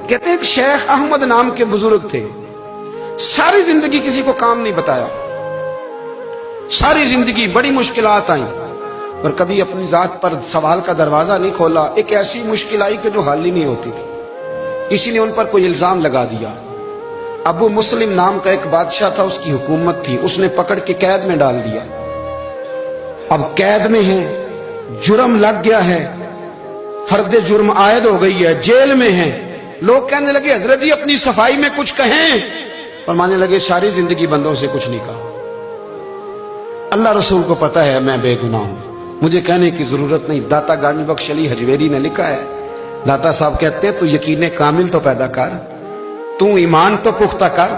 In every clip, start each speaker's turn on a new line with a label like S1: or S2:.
S1: کہتے ہیں کہ شیخ احمد نام کے بزرگ تھے، ساری زندگی کسی کو کام نہیں بتایا، ساری زندگی بڑی مشکلات آئیں اور کبھی اپنی ذات پر سوال کا دروازہ نہیں کھولا۔ ایک ایسی مشکل آئی کہ جو حل ہی نہیں ہوتی تھی، کسی نے ان پر کوئی الزام لگا دیا۔ ابو مسلم نام کا ایک بادشاہ تھا، اس کی حکومت تھی، اس نے پکڑ کے قید میں ڈال دیا۔ اب قید میں ہیں، جرم لگ گیا ہے، فرد جرم عائد ہو گئی ہے، جیل میں ہیں۔ لوگ کہنے لگے حضرت جی اپنی صفائی میں کچھ کہیں، فرمانے لگے ساری زندگی بندوں سے کچھ نہیں کہا، اللہ رسول کو پتہ ہے میں بے گناہ ہوں، مجھے کہنے کی ضرورت نہیں۔ داتا گانی بخش علی حجویری نے لکھا ہے، داتا صاحب کہتے ہیں تو یقین کامل تو پیدا کر، تو ایمان تو پختہ کر۔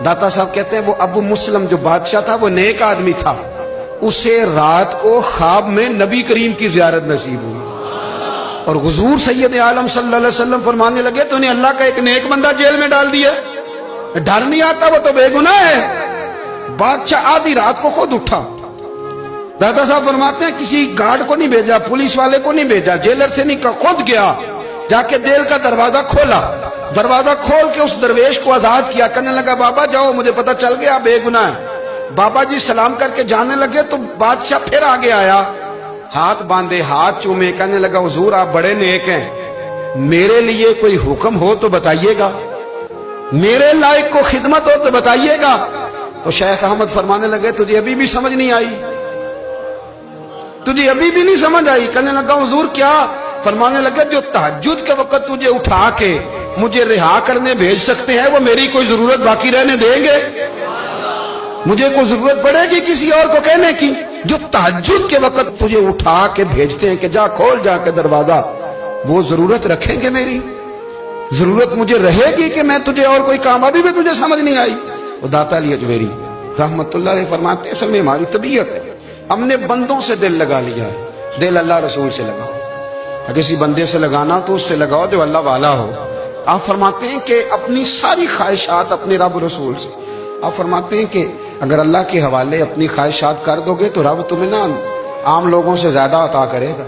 S1: داتا صاحب کہتے ہیں وہ ابو مسلم جو بادشاہ تھا وہ نیک آدمی تھا، اسے رات کو خواب میں نبی کریم کی زیارت نصیب ہوئی اور حضور سید عالم صلی اللہ علیہ وسلم فرمانے لگے تو نے اللہ کا ایک نیک بندہ جیل میں ڈال دیا، ڈر نہیں آتا، وہ تو بے گناہ ہے۔ بادشاہ آدھی رات کو خود اٹھا، دادا صاحب فرماتے ہیں کسی گارڈ کو نہیں بھیجا، پولیس والے کو نہیں بھیجا، جیلر سے نہیں کہا، خود گیا، جا کے جیل کا دروازہ کھولا، دروازہ کھول کے اس درویش کو آزاد کیا، کہنے لگا بابا جاؤ مجھے پتہ چل گیا بے گناہ ہے۔ بابا جی سلام کر کے جانے لگے تو بادشاہ پھر آگے آیا، ہاتھ باندھے، ہاتھ چومے، کہنے لگا حضور آپ بڑے نیک ہیں، میرے لیے کوئی حکم ہو تو بتائیے گا، میرے لائق کو خدمت ہو تو بتائیے گا۔ تو شیخ احمد فرمانے لگے تجھے ابھی بھی سمجھ نہیں آئی، تجھے ابھی بھی نہیں سمجھ آئی؟ کہنے لگا حضور کیا؟ فرمانے لگے جو تہجد کے وقت تجھے اٹھا کے مجھے رہا کرنے بھیج سکتے ہیں وہ میری کوئی ضرورت باقی رہنے دیں گے؟ مجھے کوئی ضرورت پڑے گی کسی اور کو کہنے کی؟ جو تہجد کے وقت تجھے اٹھا کے بھیجتے ہیں کہ جا کھول جا کے دروازہ، وہ ضرورت رکھیں گے میری؟ ضرورت مجھے رہے گی کہ میں تجھے اور کوئی کام؟ ابھی بھی تجھے سمجھ نہیں آئی؟ وہ داتا علی حجویری رحمت اللہ علیہ فرماتے ہیں اصل میں ہماری طبیعت ہے، ہم نے بندوں سے دل لگا لیا ہے، دل اللہ رسول سے لگاؤ، کسی بندے سے لگانا تو اس سے لگاؤ جو اللہ والا ہو۔ آپ فرماتے ہیں کہ اپنی ساری خواہشات اپنے رب رسول سے، آپ فرماتے ہیں کہ اگر اللہ کے حوالے اپنی خواہشات کر دو گے تو رب تمہیں نہ عام لوگوں سے زیادہ عطا کرے گا۔